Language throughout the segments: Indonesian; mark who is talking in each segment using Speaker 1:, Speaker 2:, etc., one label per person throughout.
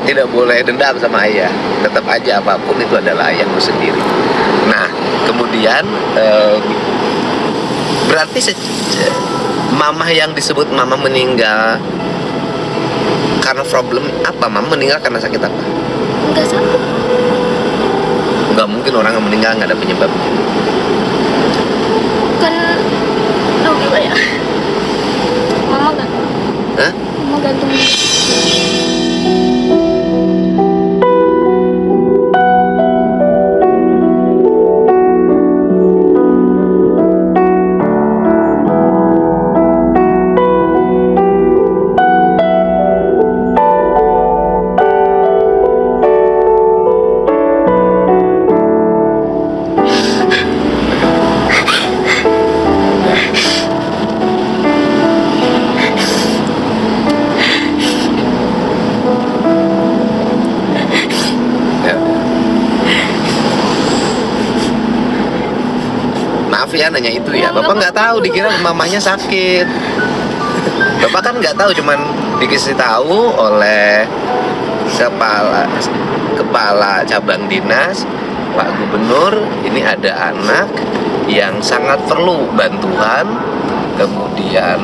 Speaker 1: tidak boleh dendam sama ayah. Tetap aja apapun itu adalah ayahmu sendiri. Nah, kemudian berarti mama yang disebut mama meninggal karena problem apa? Mama meninggal karena sakit apa?
Speaker 2: Enggak sakit.
Speaker 1: Nggak mungkin orang yang meninggal nggak ada penyebabnya.
Speaker 2: Kan gimana ya? Mama gantung.
Speaker 1: Hah?
Speaker 2: Mama gantung.
Speaker 1: Maaf ya nanya itu ya. Bapak nggak tahu, dikira mamanya sakit. Bapak kan nggak tahu, cuman dikasih tahu oleh kepala cabang dinas, Pak Gubernur, ini ada anak yang sangat perlu bantuan, kemudian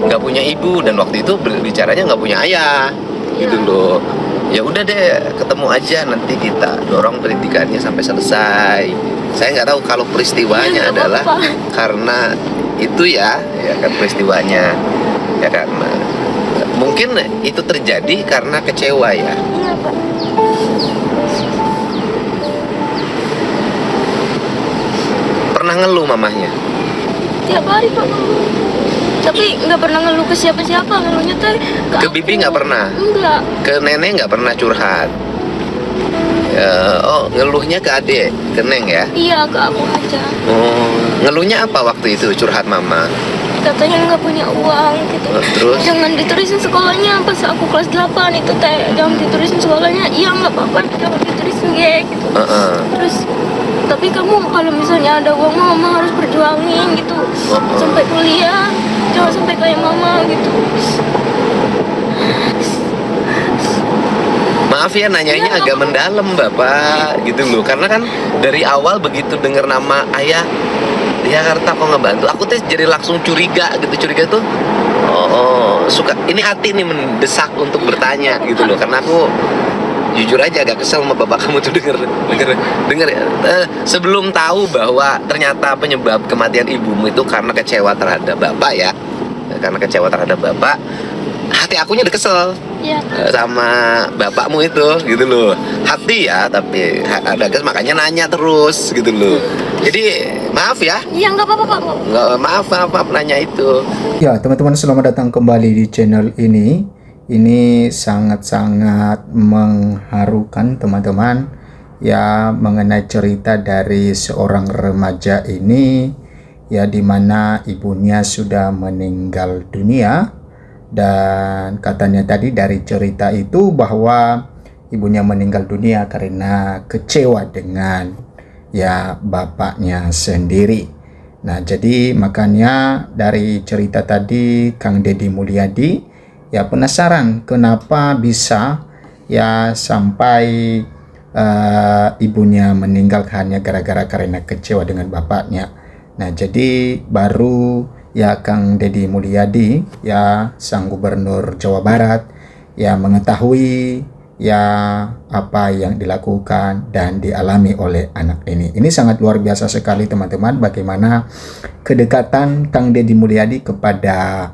Speaker 1: nggak punya ibu, dan waktu itu bicaranya nggak punya ayah, gitu loh. Ya udah deh, ketemu aja, nanti kita dorong pendidikannya sampai selesai. Saya nggak tahu kalau peristiwanya adalah karena itu ya kan peristiwanya, ya karena mungkin itu terjadi karena kecewa ya.
Speaker 2: Iya, Pak.
Speaker 1: Pernah ngeluh mamahnya?
Speaker 2: Tiap hari, Pak. Tapi nggak pernah ngeluh ke siapa-siapa, ngeluhnya tuh
Speaker 1: Ke bibi nggak pernah?
Speaker 2: Enggak.
Speaker 1: Ke nenek nggak pernah curhat? Oh, ngeluhnya ke adik, ke Neng ya?
Speaker 2: Iya, ke aku aja.
Speaker 1: Oh, ngeluhnya apa waktu itu curhat mama?
Speaker 2: Katanya nggak punya uang gitu.
Speaker 1: Terus?
Speaker 2: Jangan diterusin sekolahnya pas aku kelas 8 itu teh. Jangan diterusin sekolahnya. Iya nggak apa-apa, jangan diterusin gitu. Terus tapi kamu kalau misalnya ada uang mama harus berjuangin gitu. Sampai kuliah, jangan sampai kayak mama gitu.
Speaker 1: Maaf ya nanyanya agak mendalam Bapak gitu loh, karena kan dari awal begitu dengar nama ayah dia Harta kok ngebantu, aku tuh jadi langsung curiga gitu. Curiga tuh suka, ini hati nih mendesak untuk bertanya gitu loh, karena aku jujur aja agak kesel sama bapak kamu tuh denger sebelum tahu bahwa ternyata penyebab kematian ibumu itu karena kecewa terhadap bapak ya, karena kecewa terhadap bapak, hati akunya udah kesel
Speaker 2: ya,
Speaker 1: sama bapakmu itu gitu loh, hati ya, tapi ada gas, makanya nanya terus gitu loh. Jadi maaf ya.
Speaker 2: Iya nggak apa-apa Pak.
Speaker 1: Nggak, maaf nanya itu.
Speaker 3: Ya teman-teman, selamat datang kembali di channel ini. Ini sangat-sangat mengharukan teman-teman ya, mengenai cerita dari seorang remaja ini ya, dimana ibunya sudah meninggal dunia. Dan katanya tadi dari cerita itu bahwa ibunya meninggal dunia karena kecewa dengan ya bapaknya sendiri. Nah jadi makanya dari cerita tadi Kang Deddy Mulyadi ya penasaran kenapa bisa ya sampai ibunya meninggal hanya gara-gara karena kecewa dengan bapaknya. Nah jadi baru ya Kang Deddy Mulyadi ya sang gubernur Jawa Barat ya mengetahui ya apa yang dilakukan dan dialami oleh anak ini. Ini sangat luar biasa sekali teman-teman, bagaimana kedekatan Kang Deddy Mulyadi kepada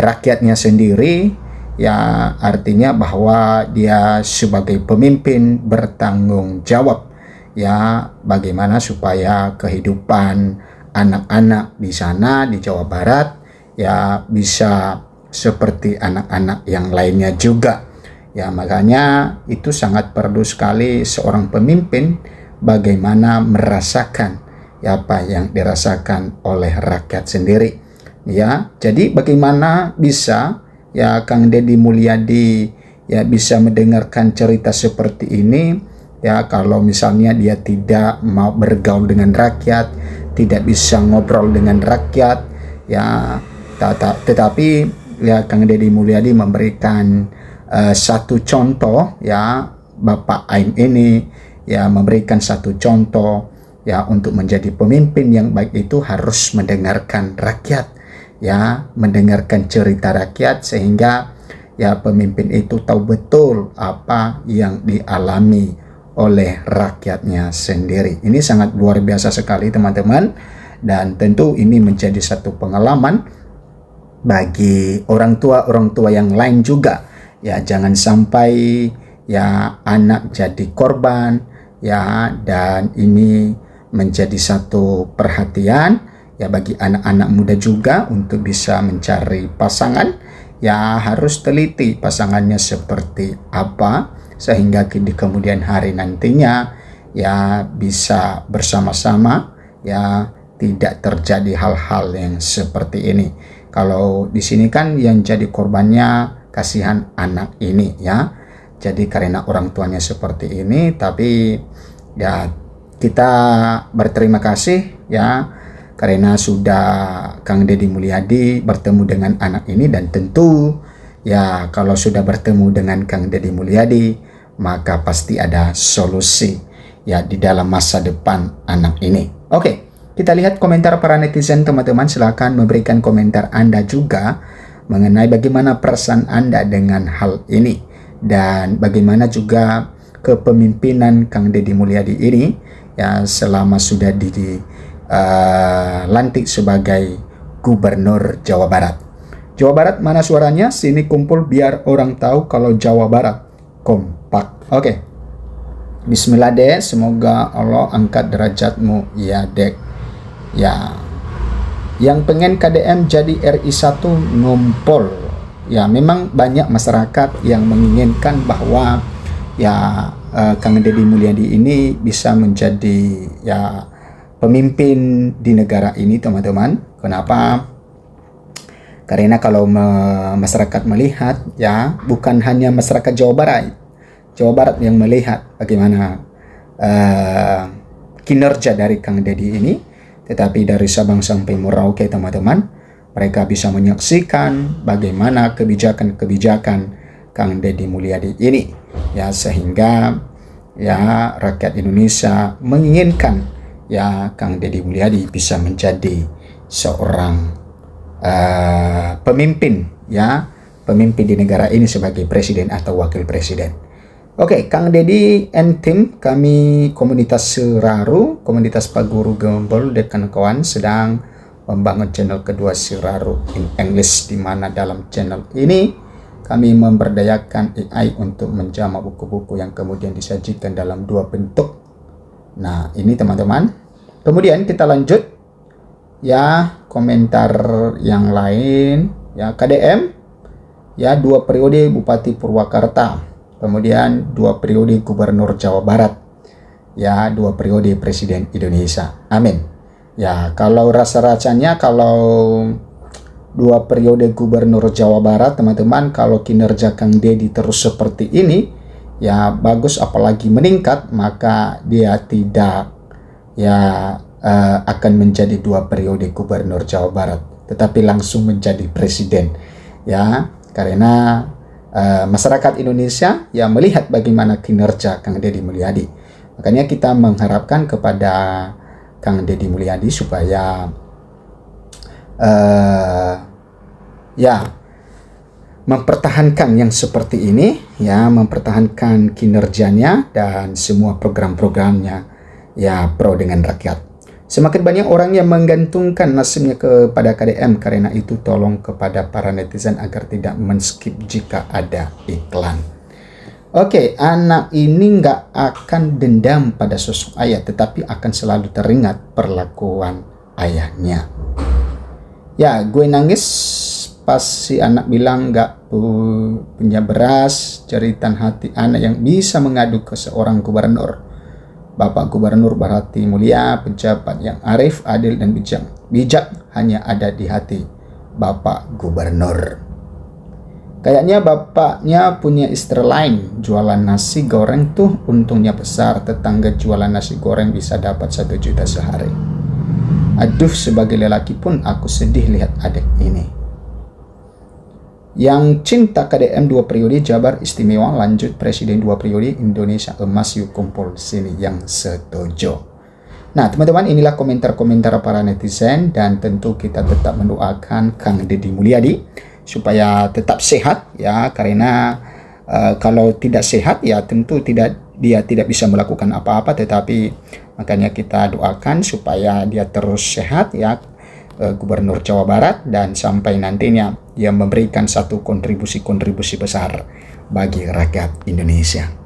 Speaker 3: rakyatnya sendiri ya, artinya bahwa dia sebagai pemimpin bertanggung jawab ya, bagaimana supaya kehidupan anak-anak di sana di Jawa Barat ya bisa seperti anak-anak yang lainnya juga ya. Makanya itu sangat perlu sekali seorang pemimpin bagaimana merasakan ya apa yang dirasakan oleh rakyat sendiri ya. Jadi bagaimana bisa ya Kang Deddy Mulyadi ya bisa mendengarkan cerita seperti ini ya, kalau misalnya dia tidak mau bergaul dengan rakyat, tidak bisa ngobrol dengan rakyat ya, tetapi ya Kang Deddy Mulyadi memberikan satu contoh, ya, Bapak Aim ini ya memberikan satu contoh ya untuk menjadi pemimpin yang baik itu harus mendengarkan rakyat, ya, mendengarkan cerita rakyat sehingga ya pemimpin itu tahu betul apa yang dialami oleh rakyatnya sendiri. Ini sangat luar biasa sekali teman-teman, dan tentu ini menjadi satu pengalaman bagi orang tua yang lain juga. Ya, jangan sampai ya anak jadi korban, ya, dan ini menjadi satu perhatian ya bagi anak-anak muda juga untuk bisa mencari pasangan. Ya, harus teliti pasangannya seperti apa sehingga di kemudian hari nantinya ya bisa bersama-sama, ya, tidak terjadi hal-hal yang seperti ini. Kalau di sini kan yang jadi korbannya kasihan anak ini, ya. Jadi karena orang tuanya seperti ini, tapi ya kita berterima kasih ya karena sudah Kang Deddy Mulyadi bertemu dengan anak ini, dan tentu ya kalau sudah bertemu dengan Kang Deddy Mulyadi maka pasti ada solusi ya di dalam masa depan anak ini. Oke, kita lihat komentar para netizen teman-teman. Silakan memberikan komentar Anda juga mengenai bagaimana perasaan Anda dengan hal ini, dan bagaimana juga kepemimpinan Kang Deddy Mulyadi ini ya selama sudah dilantik sebagai Gubernur Jawa Barat. Jawa Barat mana suaranya? Sini kumpul biar orang tahu kalau Jawa Barat kompak. Oke. Bismillah dek, semoga Allah angkat derajatmu ya dek. Ya, yang pengen KDM jadi RI1 ngumpul. Ya, memang banyak masyarakat yang menginginkan bahwa ya Kang Deddy Mulyadi ini bisa menjadi ya pemimpin di negara ini teman-teman. Kenapa? Karena kalau masyarakat melihat ya bukan hanya masyarakat Jawa Barat yang melihat bagaimana kinerja dari Kang Deddy ini, tetapi dari Sabang sampai Merauke teman-teman, mereka bisa menyaksikan bagaimana kebijakan-kebijakan Kang Deddy Mulyadi ini ya, sehingga ya rakyat Indonesia menginginkan ya Kang Deddy Mulyadi bisa menjadi seorang pemimpin ya, pemimpin di negara ini sebagai presiden atau wakil presiden. Oke, Kang Deddy and tim kami komunitas Siraru, komunitas Paguru Gembol dan kawan sedang membangun channel kedua Siraru in English, di mana dalam channel ini kami memberdayakan AI untuk menjama buku-buku yang kemudian disajikan dalam dua bentuk. Nah, ini teman-teman. Kemudian kita lanjut ya, komentar yang lain ya. KDM ya 2 periode Bupati Purwakarta, kemudian 2 periode Gubernur Jawa Barat ya, 2 periode Presiden Indonesia. Amin. Ya, kalau rasa-rasanya kalau 2 periode Gubernur Jawa Barat teman-teman, kalau kinerja Kang Deddy terus seperti ini ya bagus, apalagi meningkat, maka dia tidak ya akan menjadi 2 periode Gubernur Jawa Barat, tetapi langsung menjadi presiden ya, karena masyarakat Indonesia ya melihat bagaimana kinerja Kang Deddy Mulyadi. Makanya kita mengharapkan kepada Kang Deddy Mulyadi supaya ya mempertahankan yang seperti ini ya, mempertahankan kinerjanya dan semua program-programnya ya pro dengan rakyat. Semakin banyak orang yang menggantungkan nasibnya kepada KDM, karena itu tolong kepada para netizen agar tidak men-skip jika ada iklan. Oke, anak ini nggak akan dendam pada sosok ayah, tetapi akan selalu teringat perlakuan ayahnya. Ya, gue nangis pas si anak bilang nggak punya beras, jeritan hati anak yang bisa mengadu ke seorang gubernur. Bapak Gubernur berhati mulia, pejabat yang arif, adil dan bijak hanya ada di hati Bapak Gubernur. Kayaknya bapaknya punya istri lain, jualan nasi goreng tuh untungnya besar, tetangga jualan nasi goreng bisa dapat 1 juta sehari. Aduh, sebagai lelaki pun aku sedih lihat adik ini. Yang cinta KDM 2 periode Jabar istimewa, lanjut Presiden 2 periode Indonesia emas yuk kumpul sini yang setuju. Nah teman-teman, inilah komentar-komentar para netizen, dan tentu kita tetap mendoakan Kang Deddy Mulyadi supaya tetap sehat ya, karena kalau tidak sehat ya tentu dia tidak bisa melakukan apa-apa, tetapi makanya kita doakan supaya dia terus sehat ya, Gubernur Jawa Barat, dan sampai nantinya dia memberikan satu kontribusi besar bagi rakyat Indonesia.